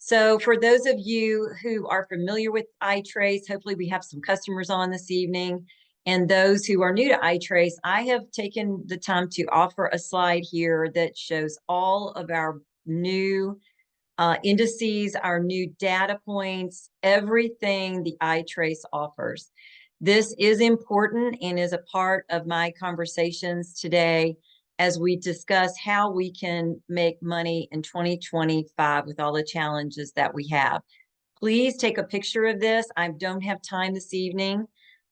So for those of you who are familiar with iTrace, hopefully we have some customers on this evening. And those who are new to iTrace, I have taken the time to offer a slide here that shows all of our new indices, our new data points, everything the iTrace offers. This is important and is a part of my conversations today as we discuss how we can make money in 2025 with all the challenges that we have. Please take a picture of this. I don't have time this evening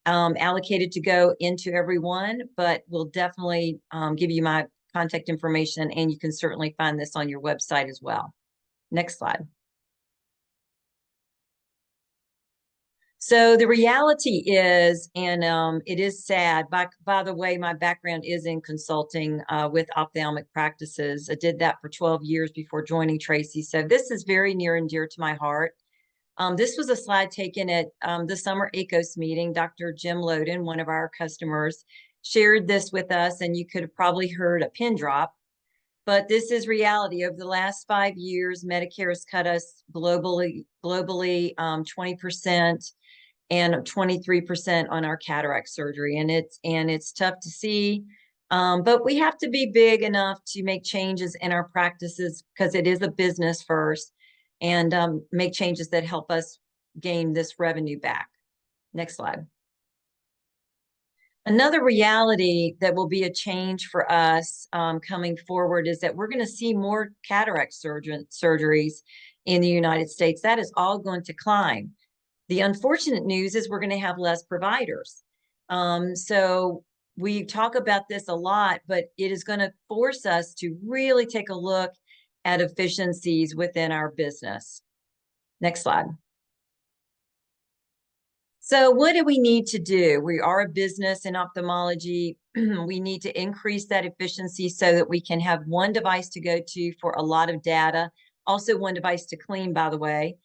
allocated to go into every one, but we'll definitely give you my contact information, and you can certainly find this on your website as well. Next slide. So the reality is, and it is sad, by the way, my background is in consulting with ophthalmic practices. I did that for 12 years before joining Tracey. So this is very near and dear to my heart. This was a slide taken at the summer ACOS meeting. Dr. Jim Loden, one of our customers, shared this with us, and you could have probably heard a pin drop. But this is reality. Over the last 5 years, Medicare has cut us globally 20% and 23% on our cataract surgery. And it's tough to see. But we have to be big enough to make changes in our practices because it is a business first, and make changes that help us gain this revenue back. Next slide. Another reality that will be a change for us coming forward is that we're going to see more cataract surgeries in the United States. That is all going to climb. The unfortunate news is we're going to have less providers. So we talk about this a lot, but it is going to force us to really take a look at efficiencies within our business. Next slide. So what do we need to do? We are a business in ophthalmology. We need to increase that efficiency so that we can have one device to go to for a lot of data, also one device to clean, by the way.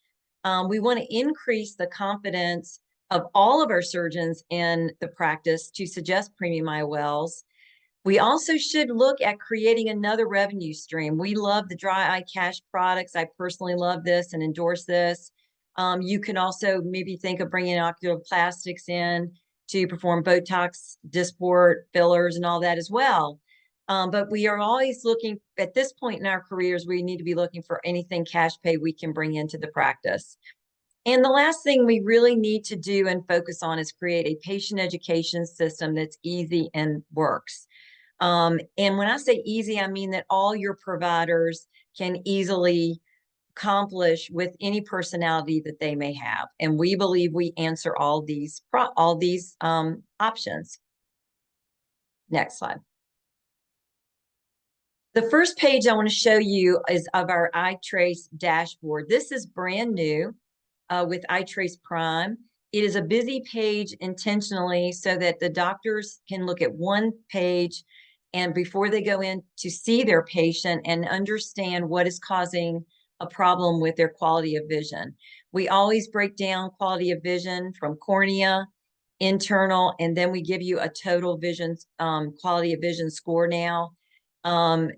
We want to increase the confidence of all of our surgeons in the practice to suggest premium IOLs. We also should look at creating another revenue stream. We love the dry eye cash products. I personally love this and endorse this. You can also maybe think of bringing oculoplastics in to perform Botox, Dysport, fillers, and all that as well. But we are always looking, at this point in our careers, we need to be looking for anything cash pay we can bring into the practice. And the last thing we really need to do and focus on is create a patient education system that's easy and works. And when I say easy, I mean that all your providers can easily accomplish with any personality that they may have. And we believe we answer all these options. Next slide. The first page I want to show you is of our iTrace dashboard. This is brand new with iTrace Prime. It is a busy page intentionally so that the doctors can look at one page and before they go in to see their patient and understand what is causing a problem with their quality of vision. We always break down quality of vision from cornea, internal, and then we give you a total vision quality of vision score now.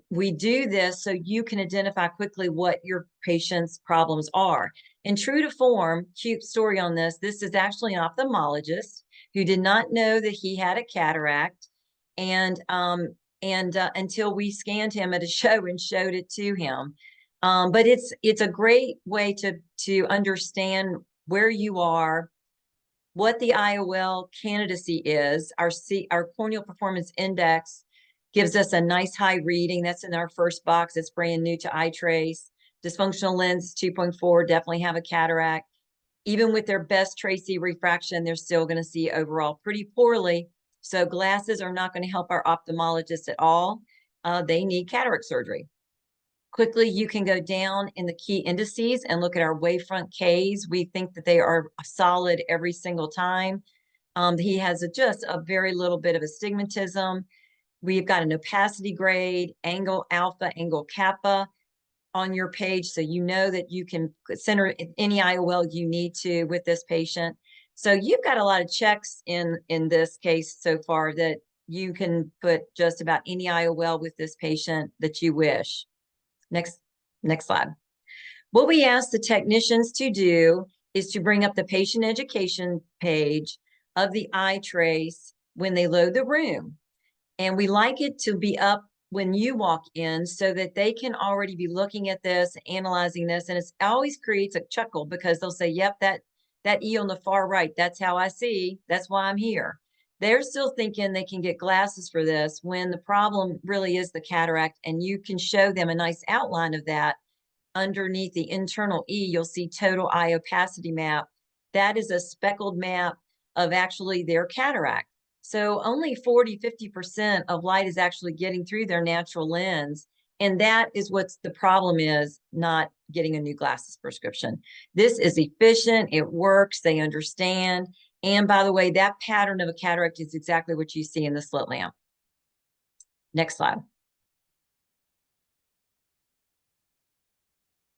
We do this so you can identify quickly what your patient's problems are. And true to form, cute story on this, this is actually an ophthalmologist who did not know that he had a cataract, and until we scanned him at a show and showed it to him. But it's a great way to understand where you are, what the IOL candidacy is. Our corneal performance index gives us a nice high reading. That's in our first box. It's brand new to iTrace. Dysfunctional lens 2.4, definitely have a cataract. Even with their best Tracey refraction, they're still going to see overall pretty poorly. So glasses are not going to help our ophthalmologists at all. They need cataract surgery. Quickly, you can go down in the key indices and look at our wavefront Ks. We think that they are solid every single time. He has just a very little bit of astigmatism. We've got an opacity grade, angle alpha, angle kappa on your page, so you know that you can center any IOL you need to with this patient. So you've got a lot of checks in this case so far that you can put just about any IOL with this patient that you wish. Next slide. What we ask the technicians to do is to bring up the patient education page of the iTrace when they load the room. And we like it to be up when you walk in so that they can already be looking at this, analyzing this. And it always creates a chuckle because they'll say, yep, that E on the far right, that's how I see. That's why I'm here. They're still thinking they can get glasses for this when the problem really is the cataract. And you can show them a nice outline of that. Underneath the internal E, you'll see total eye opacity map. That is a speckled map of actually their cataract. So only 40–50% of light is actually getting through their natural lens. And that is what's the problem is, not getting a new glasses prescription. This is efficient. It works. They understand. And by the way, that pattern of a cataract is exactly what you see in the slit lamp. Next slide.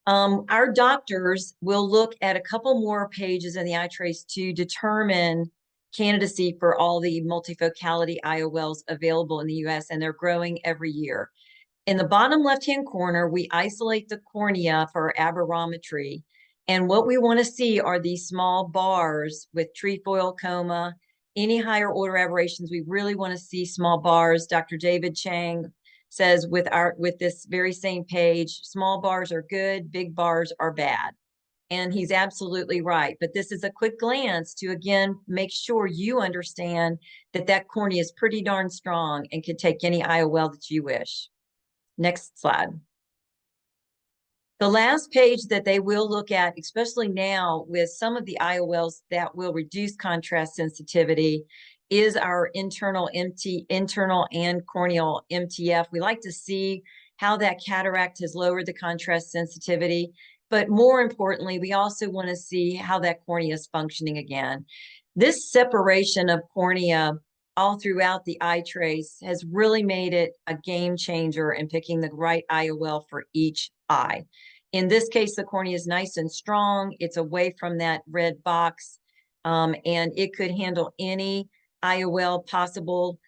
Our doctors will look at a couple more pages in the iTrace to determine candidacy for all the multifocality IOLs available in the US, and they're growing every year. In the bottom left-hand corner, we isolate the cornea for aberrometry. And what we want to see are these small bars with trefoil coma, any higher order aberrations. We really want to see small bars. Dr. David Chang says with this very same page, small bars are good, big bars are bad. And he's absolutely right. But this is a quick glance to, again, make sure you understand that that cornea is pretty darn strong and can take any IOL that you wish. Next slide. The last page that they will look at, especially now with some of the IOLs that will reduce contrast sensitivity, is our internal and corneal MTF. We like to see how that cataract has lowered the contrast sensitivity. But more importantly, we also want to see how that cornea is functioning again. This separation of cornea all throughout the iTrace has really made it a game changer in picking the right IOL for each eye. In this case, the cornea is nice and strong. It's away from that red box, and it could handle any IOL possible,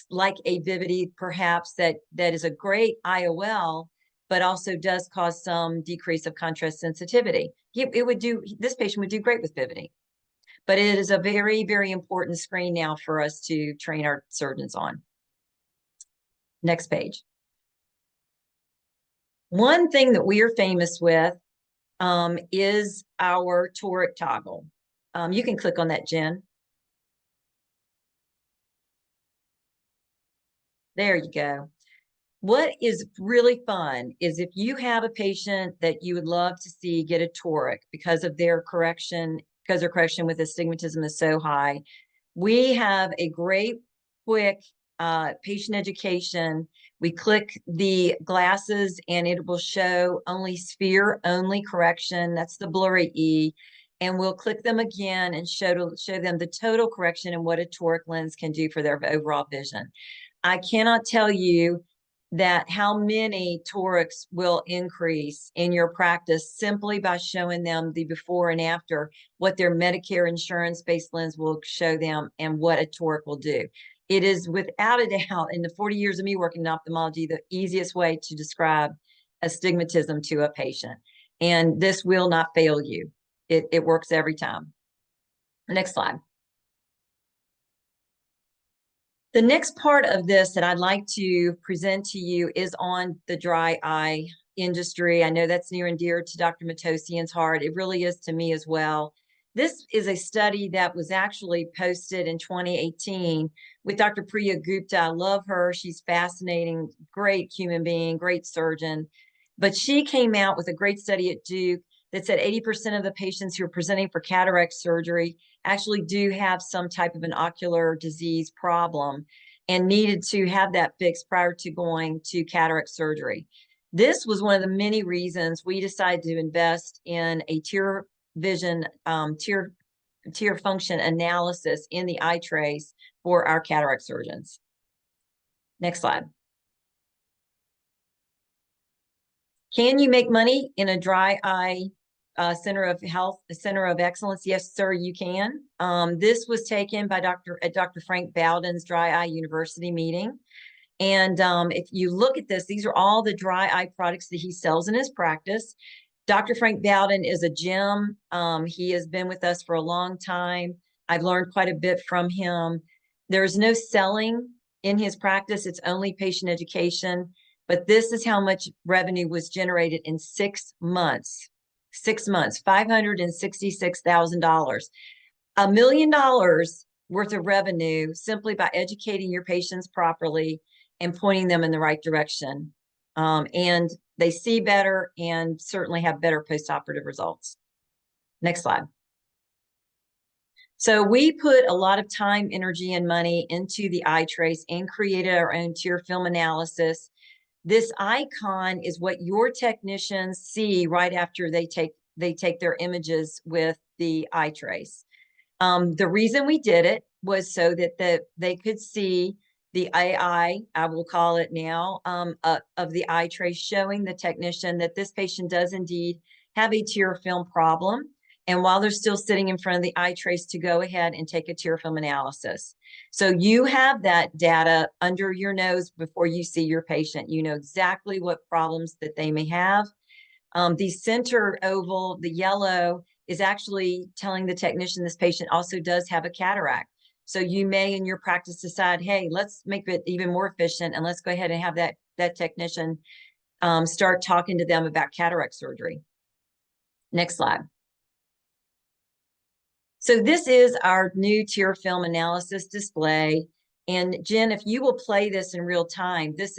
like a Vivity, perhaps, that is a great IOL, but also does cause some decrease of contrast sensitivity. This patient would do great with Vivity. But it is a very, very important screen now for us to train our surgeons on. Next page. One thing that we are famous with is our toric toggle. You can click on that, Jen. There you go. What is really fun is if you have a patient that you would love to see get a toric because their correction with astigmatism is so high, we have a great quick patient education. We click the glasses and it will show only sphere only correction. That's the blurry E. And we'll click them again and show them the total correction and what a toric lens can do for their overall vision. I cannot tell you that how many torics will increase in your practice simply by showing them the before and after, what their Medicare insurance-based lens will show them and what a toric will do. It is without a doubt, in the 40 years of me working in ophthalmology, the easiest way to describe astigmatism to a patient. And this will not fail you. It works every time. Next slide. The next part of this that I'd like to present to you is on the dry eye industry. I know that's near and dear to Dr. Matosian's heart. It really is to me as well. This is a study that was actually posted in 2018 with Dr. Priya Gupta. I love her. She's fascinating, great human being, great surgeon. But she came out with a great study at Duke that said 80% of the patients who are presenting for cataract surgery actually do have some type of an ocular disease problem and needed to have that fixed prior to going to cataract surgery. This was one of the many reasons we decided to invest in a tear vision, tear function analysis in the iTrace for our cataract surgeons. Next slide. Can you make money in a dry eye center of health, a center of excellence? Yes, sir, you can. This was taken by Dr. Frank Bowden's Dry Eye University meeting. And if you look at this, these are all the dry eye products that he sells in his practice. Dr. Frank Bowden is a gem. He has been with us for a long time. I've learned quite a bit from him. There's no selling in his practice. It's only patient education. But this is how much revenue was generated in 6 months. 6 months, $566,000. $1 million worth of revenue simply by educating your patients properly and pointing them in the right direction. And they see better and certainly have better postoperative results. Next slide. So we put a lot of time, energy, and money into the iTrace and created our own tear film analysis. This icon is what your technicians see right after they take their images with the iTrace. The reason we did it was so that they could see the AI, I will call it now, of the iTrace showing the technician that this patient does indeed have a tear film problem. And while they're still sitting in front of the iTrace, to go ahead and take a tear film analysis. So you have that data under your nose before you see your patient. You know exactly what problems that they may have. The center oval, the yellow, is actually telling the technician this patient also does have a cataract. So you may in your practice decide, hey, let's make it even more efficient and let's go ahead and have that technician start talking to them about cataract surgery. Next slide. So this is our new tear film analysis display. And Jen, if you will play this in real time, this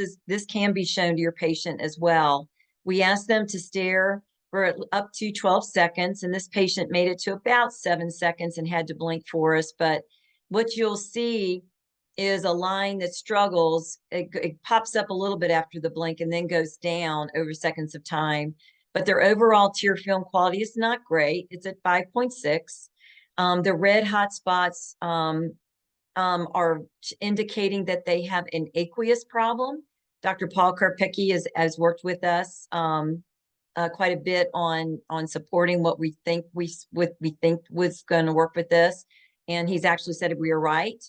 can be shown to your patient as well. We asked them to stare for up to 12 seconds, and this patient made it to about 7 seconds and had to blink for us. But what you'll see is a line that struggles. It pops up a little bit after the blink and then goes down over seconds of time. But their overall tear film quality is not great. It's at 5.6. The red hot spots are indicating that they have an aqueous problem. Dr. Paul Karpecki has worked with us quite a bit on supporting what we think was going to work with this, and he's actually said we are right.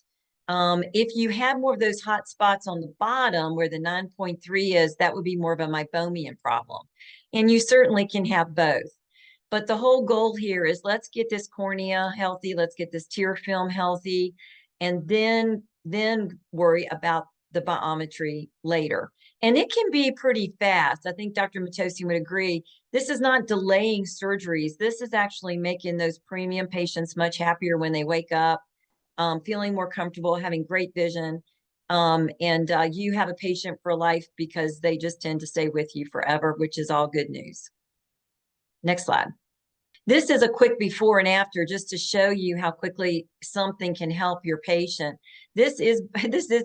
If you have more of those hot spots on the bottom where the 9.3 is, that would be more of a meibomian problem, and you certainly can have both. But the whole goal here is let's get this cornea healthy, let's get this tear film healthy, and then worry about the biometry later. And it can be pretty fast. I think Dr. Matossian would agree. This is not delaying surgeries. This is actually making those premium patients much happier when they wake up, feeling more comfortable, having great vision. And you have a patient for life because they just tend to stay with you forever, which is all good news. Next slide. This is a quick before and after just to show you how quickly something can help your patient. This is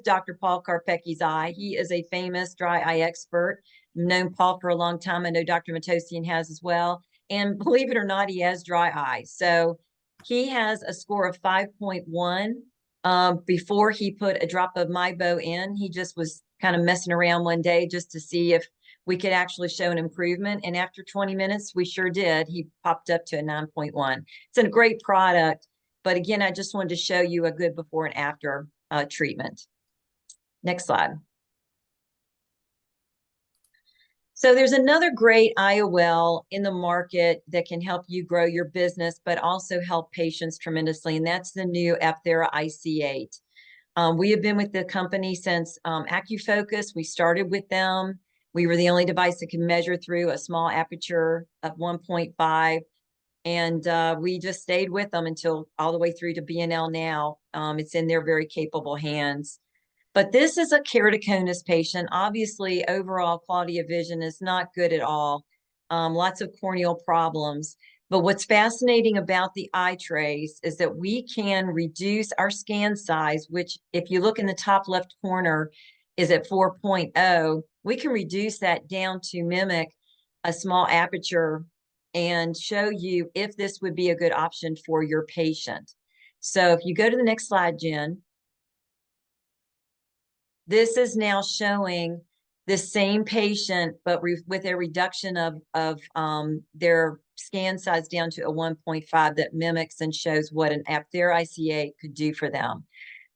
Dr. Paul Karpecki's eye. He is a famous dry eye expert. I've known Paul for a long time. I know Dr. Matossian has as well. And believe it or not, he has dry eye. So he has a score of 5.1. Before he put a drop of Mibo in, he just was kind of messing around one day just to see if we could actually show an improvement. And after 20 minutes, we sure did. He popped up to a 9.1. It's a great product. But again, I just wanted to show you a good before and after treatment. Next slide. So there's another great IOL in the market that can help you grow your business, but also help patients tremendously. And that's the new Apthera IC8. We have been with the company since AcuFocus. We started with them. We were the only device that can measure through a small aperture of 1.5. And we just stayed with them until all the way through to B&L now. It's in their very capable hands. But this is a keratoconus patient. Obviously, overall quality of vision is not good at all. Lots of corneal problems. But what's fascinating about the iTrace is that we can reduce our scan size, which if you look in the top left corner is at 4.0. We can reduce that down to mimic a small aperture and show you if this would be a good option for your patient. So if you go to the next slide, Jen, this is now showing the same patient, but with a reduction of their scan size down to a 1.5 that mimics and shows what an Apthera IC8 could do for them.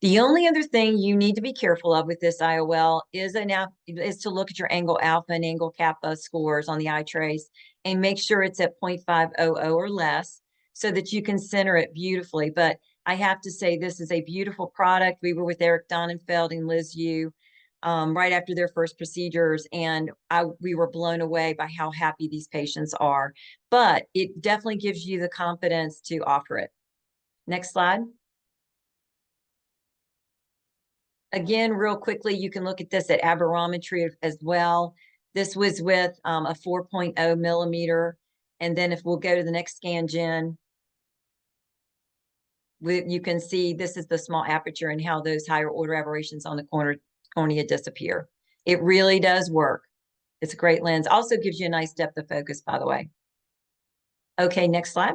The only other thing you need to be careful of with this IOL is to look at your angle alpha and angle kappa scores on the eye trace and make sure it's at 0.500 or less so that you can center it beautifully. But I have to say, this is a beautiful product. We were with Eric Donenfeld and Liz Yu right after their first procedures, and we were blown away by how happy these patients are. But it definitely gives you the confidence to offer it. Next slide. Again, real quickly, you can look at this at aberrometry as well. This was with a 4.0 millimeter. And then if we'll go to the next scan, Jen, you can see this is the small aperture and how those higher order aberrations on the cornea disappear. It really does work. It's a great lens. Also gives you a nice depth of focus, by the way. Okay, next slide.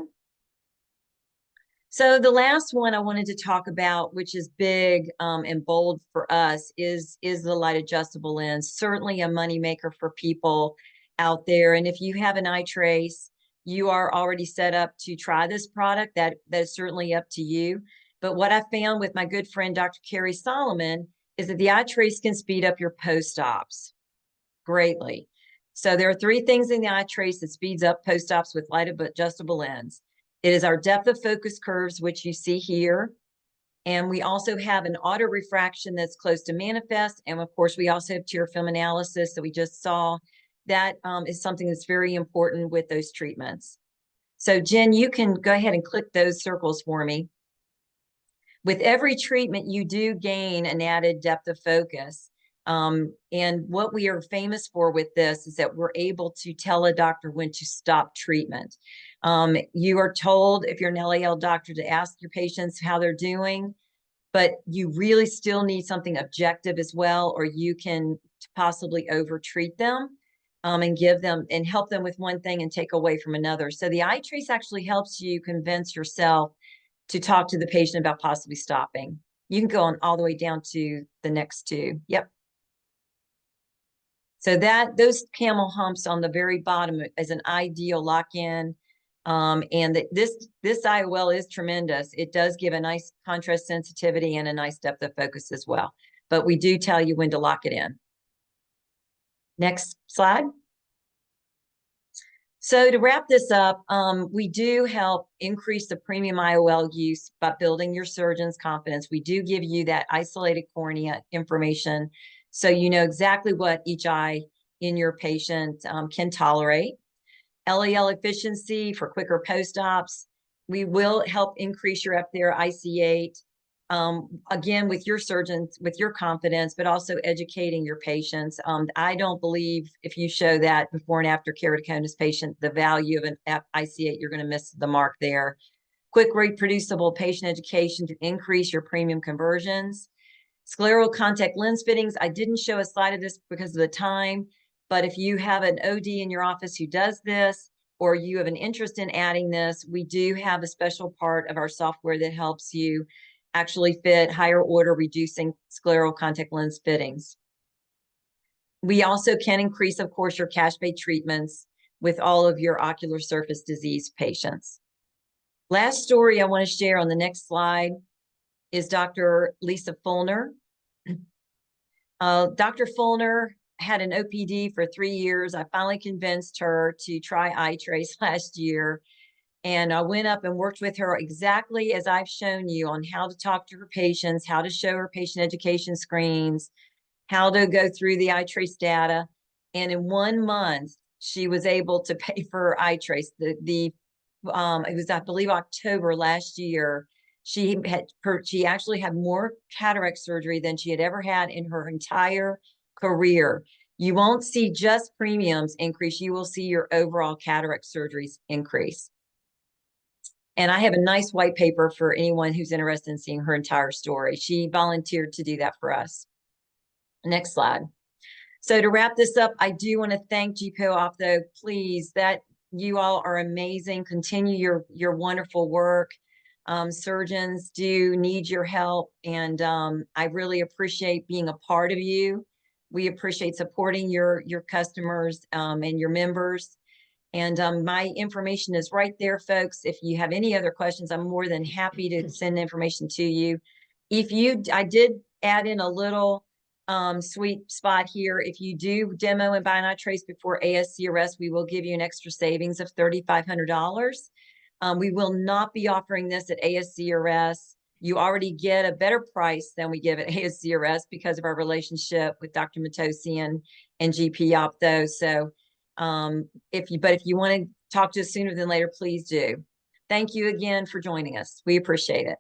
So the last one I wanted to talk about, which is big and bold for us, is the light adjustable lens. Certainly a moneymaker for people out there. And if you have an eye trace, you are already set up to try this product. That is certainly up to you. But what I found with my good friend, Dr. Carrie Solomon, is that the eye trace can speed up your post-ops greatly. So there are three things in the eye trace that speeds up post-ops with light adjustable lens. It is our depth of focus curves, which you see here. And we also have an auto refraction that's close to manifest. And of course, we also have tear film analysis that we just saw. That is something that's very important with those treatments. So Jen, you can go ahead and click those circles for me. With every treatment, you do gain an added depth of focus. And what we are famous for with this is that we're able to tell a doctor when to stop treatment. You are told, if you're an LAL doctor, to ask your patients how they're doing, but you really still need something objective as well, or you can possibly over-treat them and give them and help them with one thing and take away from another. So the eye trace actually helps you convince yourself to talk to the patient about possibly stopping. You can go on all the way down to the next two. Yep. So those camel humps on the very bottom is an ideal lock-in. And this IOL is tremendous. It does give a nice contrast sensitivity and a nice depth of focus as well. But we do tell you when to lock it in. Next slide. So to wrap this up, we do help increase the premium IOL use by building your surgeon's confidence. We do give you that isolated cornea information so you know exactly what each eye in your patient can tolerate. LAL efficiency for quicker post-ops. We will help increase your up there IC8. Again, with your surgeons, with your confidence, but also educating your patients. I don't believe if you show that before and after keratoconus patient, the value of an IC8, you're going to miss the mark there. Quick, reproducible patient education to increase your premium conversions. Scleral contact lens fittings. I didn't show a slide of this because of the time, but if you have an OD in your office who does this, or you have an interest in adding this, we do have a special part of our software that helps you actually fit higher order reducing scleral contact lens fittings. We also can increase, of course, your cash pay treatments with all of your ocular surface disease patients. Last story I want to share on the next slide is Dr. Lisa Fulner. Dr. Fulner had an OPD for 3 years. I finally convinced her to try iTrace last year. And I went up and worked with her exactly as I've shown you on how to talk to her patients, how to show her patient education screens, how to go through the iTrace data. And in 1 month, she was able to pay for her iTrace. It was, I believe, October last year. She actually had more cataract surgery than she had ever had in her entire career. You won't see just premiums increase. You will see your overall cataract surgeries increase. And I have a nice white paper for anyone who's interested in seeing her entire story. She volunteered to do that for us. Next slide. So to wrap this up, I do want to thank GPO though. Please, that you all are amazing. Continue your wonderful work. Surgeons do need your help, and I really appreciate being a part of you. We appreciate supporting your customers and your members. And my information is right there, folks. If you have any other questions, I'm more than happy to send information to you. I did add in a little sweet spot here. If you do demo and buy an iTrace before ASCRS, we will give you an extra savings of $3,500. We will not be offering this at ASCRS. You already get a better price than we give at ASCRS because of our relationship with Dr. Matosian and GP Optho. So if you want to talk to us sooner than later, please do. Thank you again for joining us. We appreciate it.